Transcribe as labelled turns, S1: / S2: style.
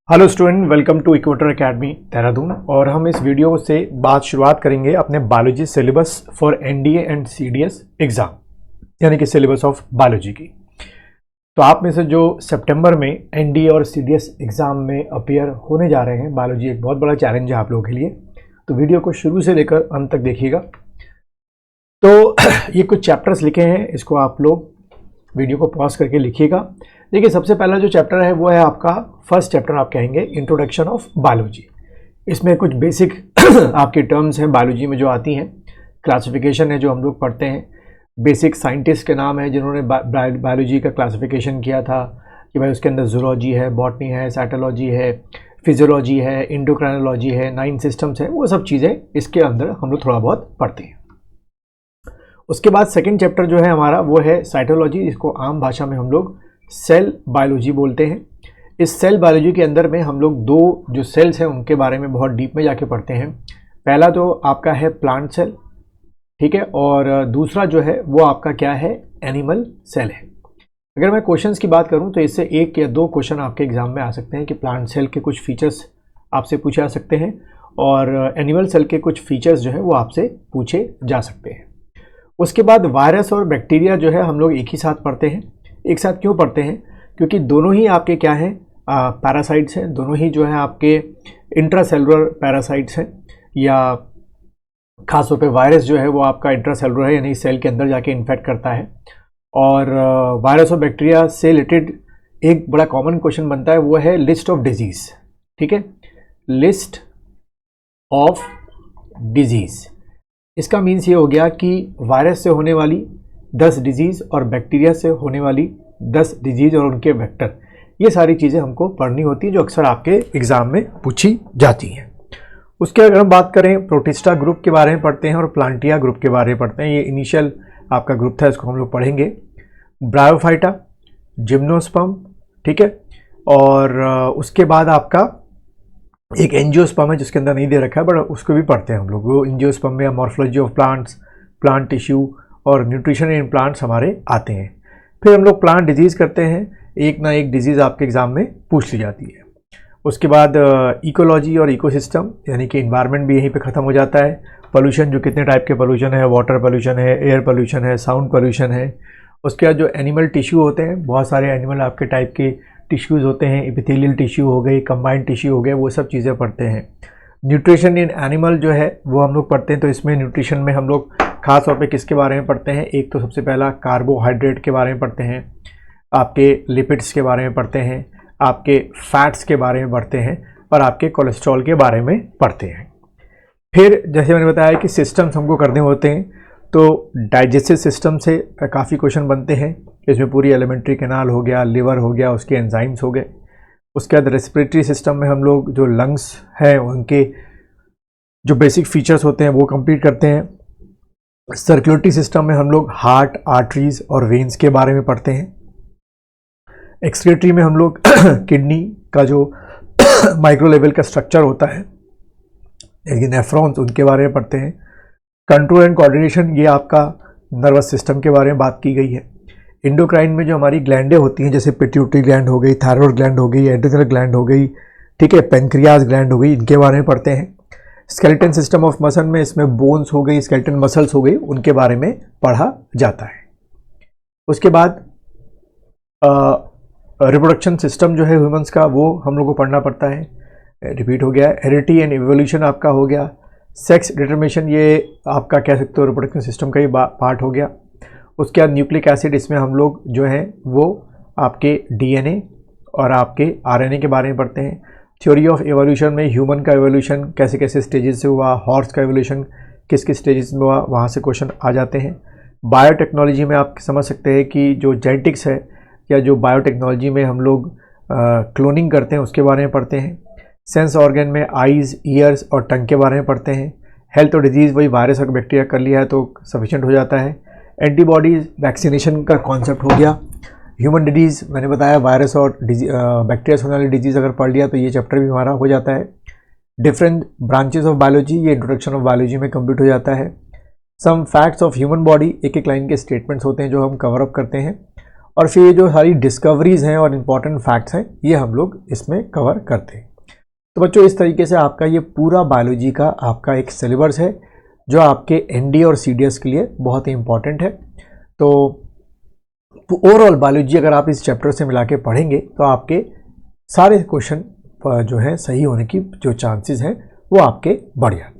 S1: Hello student, welcome to Equator Academy Dehradun. और हम इस वीडियो से शुरुआत करेंगे अपने biology syllabus for NDA and CDS exam, यानी कि सिलेबस ऑफ बायोलॉजी की। तो आप में से जो सितंबर में एनडीए और सीडीएस एग्जाम में अपीयर होने जा रहे हैं, बायोलॉजी एक बहुत बड़ा चैलेंज है आप लोगों के लिए, तो वीडियो को शुरू से लेकर अंत तक देखिएगा। तो ये कुछ चैप्टर्स लिखे हैं, इसको आप लोग वीडियो को पॉज करके लिखिएगा। देखिए, सबसे पहला जो चैप्टर है वो है आपका फर्स्ट चैप्टर, आप कहेंगे इंट्रोडक्शन ऑफ बायोलॉजी। इसमें कुछ बेसिक आपके टर्म्स हैं बायोलॉजी में जो आती हैं, क्लासिफिकेशन है जो हम लोग पढ़ते हैं, बेसिक साइंटिस्ट के नाम है जिन्होंने बायोलॉजी का क्लासिफिकेशन किया था कि भाई उसके अंदर जूलॉजी है, बॉटनी है, साइटोलॉजी है, फिजियोलॉजी है, एंडोक्राइनोलॉजी है, 9 सिस्टम्स है, वो सब चीज़ें इसके अंदर हम लोग थोड़ा बहुत पढ़ते हैं। उसके बाद सेकेंड चैप्टर जो है हमारा वो है साइटोलॉजी, जिसको आम भाषा में हम लोग सेल बायोलॉजी बोलते हैं। इस सेल बायोलॉजी के अंदर में हम लोग दो जो सेल्स हैं उनके बारे में बहुत डीप में जाके पढ़ते हैं। पहला तो आपका है प्लांट सेल, ठीक है, और दूसरा जो है वो आपका क्या है, एनिमल सेल है। अगर मैं क्वेश्चंस की बात करूं तो इससे 1 या 2 क्वेश्चन आपके एग्जाम में आ सकते हैं कि प्लांट सेल के कुछ फीचर्स आपसे पूछे जा सकते हैं और एनिमल सेल के कुछ फीचर्स जो है वो आपसे पूछे जा सकते हैं। उसके बाद वायरस और बैक्टीरिया जो है हम लोग एक ही साथ पढ़ते हैं। एक साथ क्यों पढ़ते हैं? क्योंकि दोनों ही आपके क्या हैं, पैरासाइट्स हैं, दोनों ही जो है आपके इंट्रासेलुलर पैरासाइट्स हैं, या खासतौर पे वायरस जो है वो आपका इंट्रासेलुलर है, यानी सेल के अंदर जाके इन्फेक्ट करता है। और वायरस और बैक्टीरिया से रिलेटेड एक बड़ा कॉमन क्वेश्चन बनता है, वो है लिस्ट ऑफ डिजीज़, ठीक है, लिस्ट ऑफ डिजीज़। इसका मीन्स ये हो गया कि वायरस से होने वाली 10 डिजीज़ और बैक्टीरिया से होने वाली 10 डिजीज़ और उनके वेक्टर, ये सारी चीज़ें हमको पढ़नी होती हैं जो अक्सर आपके एग्ज़ाम में पूछी जाती हैं। उसके अगर हम बात करें, प्रोटिस्टा ग्रुप के बारे में पढ़ते हैं और प्लांटिया ग्रुप के बारे में पढ़ते हैं। ये इनिशियल आपका ग्रुप था, इसको हम लोग पढ़ेंगे। ब्रायोफाइटा, जिम्नोस्पर्म, ठीक है, और उसके बाद आपका एक एंजियोस्पर्म है जिसके अंदर नहीं दे रखा है, बट उसको भी पढ़ते हैं हम लोग। वो एंजियोस्पर्म में morphology of plants, plant tissue और न्यूट्रिशन इन प्लांट्स हमारे आते हैं। फिर हम लोग प्लांट डिजीज़ करते हैं, एक ना एक डिजीज़ आपके एग्ज़ाम में पूछ ली जाती है। उसके बाद इकोलॉजी और इकोसिस्टम, यानी कि इन्वायरमेंट भी यहीं पे ख़त्म हो जाता है। पोल्यूशन, जो कितने टाइप के पोल्यूशन है, वाटर पोल्यूशन है, एयर पोल्यूशन है, साउंड पोल्यूशन है। उसके बाद जो एनिमल टिश्यू होते हैं, बहुत सारे एनिमल आपके टाइप के टिश्यूज़ होते हैं, एपिथेलियल टिश्यू हो गई, कंबाइंड टिश्यू हो गए, वो सब चीज़ें पढ़ते हैं। न्यूट्रिशन इन एनिमल जो है वो हम लोग पढ़ते हैं। तो इसमें न्यूट्रिशन में हम लोग खास तौर पे किसके बारे में पढ़ते हैं? एक तो सबसे पहला कार्बोहाइड्रेट के बारे में पढ़ते हैं, आपके लिपिड्स के बारे में पढ़ते हैं, आपके फैट्स के बारे में पढ़ते हैं और आपके कोलेस्ट्रॉल के बारे में पढ़ते हैं। फिर जैसे मैंने बताया कि सिस्टम्स हमको करने होते हैं, तो डाइजेस्टिव सिस्टम से काफ़ी क्वेश्चन बनते हैं। इसमें पूरी एलिमेंट्री कैनाल हो गया, लिवर हो गया, उसके एंजाइम्स हो गए। उसके बाद रेस्पिरेटरी सिस्टम में हम लोग जो लंग्स हैं उनके जो बेसिक फीचर्स होते हैं वो कंप्लीट करते हैं। सर्कुलेटरी सिस्टम में हम लोग हार्ट, आर्टरीज और वेन्स के बारे में पढ़ते हैं। एक्सक्रीटरी में हम लोग किडनी का जो माइक्रो लेवल का स्ट्रक्चर होता है, यानी नेफ्रॉन्स, उनके बारे में पढ़ते हैं। कंट्रोल एंड कोऑर्डिनेशन, ये आपका नर्वस सिस्टम के बारे में बात की गई है। एंडोक्राइन में जो हमारी ग्लैंडें होती हैं, जैसे पिट्यूटरी ग्लैंड हो गई, थायराइड ग्लैंड हो गई, एड्रिनल ग्लैंड हो गई, ठीक है, पेनक्रियाज ग्लैंड हो गई, इनके बारे में पढ़ते हैं। स्केलेटन सिस्टम ऑफ मसल में इसमें बोन्स हो गई, स्केलेटन मसल्स हो गई, उनके बारे में पढ़ा जाता है। उसके बाद रिप्रोडक्शन सिस्टम जो है ह्यूमंस का, वो हम लोग को पढ़ना पड़ता है। रिपीट हो गया। हेरिडिटी एंड इवोल्यूशन आपका हो गया। सेक्स डिटर्मिनेशन, ये आपका कह सकते हो रिप्रोडक्शन सिस्टम का ही पार्ट हो गया। उसके बाद न्यूक्लिक एसिड, इसमें हम लोग जो है वो आपके डीएनए और आपके आरएनए के बारे में पढ़ते हैं। थ्योरी ऑफ एवोल्यूशन में ह्यूमन का एवोल्यूशन कैसे कैसे स्टेजेस से हुआ, हॉर्स का एवोल्यूशन किस किस स्टेजेस में हुआ, वहाँ से क्वेश्चन आ जाते हैं। बायोटेक्नोलॉजी में आप समझ सकते हैं कि जो जेनेटिक्स है या जो बायोटेक्नोलॉजी में हम लोग क्लोनिंग करते हैं उसके बारे में पढ़ते हैं। सेंस ऑर्गन में आइज़, ईयर्स और टंग के बारे में पढ़ते हैं। हेल्थ और डिजीज़, वही वायरस और बैक्टीरिया कर लिया है तो सफिशिएंट हो जाता है। एंटीबॉडीज़, वैक्सीनेशन का कॉन्सेप्ट हो गया। ह्यूमन डिजीज़ मैंने बताया, वायरस और बैक्टीरिया से होने वाली डिजीज़ अगर पढ़ लिया तो ये चैप्टर भी हमारा हो जाता है। डिफरेंट ब्रांचेस ऑफ बायोलॉजी, ये इंट्रोडक्शन ऑफ बायोलॉजी में कंप्लीट हो जाता है। Some facts of human body, एक एक लाइन के स्टेटमेंट्स होते हैं जो हम कवर अप करते हैं। और फिर ये जो सारी डिस्कवरीज हैं और इम्पॉर्टेंट फैक्ट्स हैं ये हम लोग इसमें कवर करते हैं। तो बच्चों इस तरीके से आपका ये पूरा बायोलॉजी का आपका एक सिलेबस है जो आपके एनडीए और सीडीएस के लिए बहुत ही इम्पॉर्टेंट है। तो ओवरऑल बायोलॉजी अगर आप इस चैप्टर से मिला के पढ़ेंगे तो आपके सारे क्वेश्चन जो है सही होने की जो चांसेस हैं वो आपके बढ़ जाते हैं।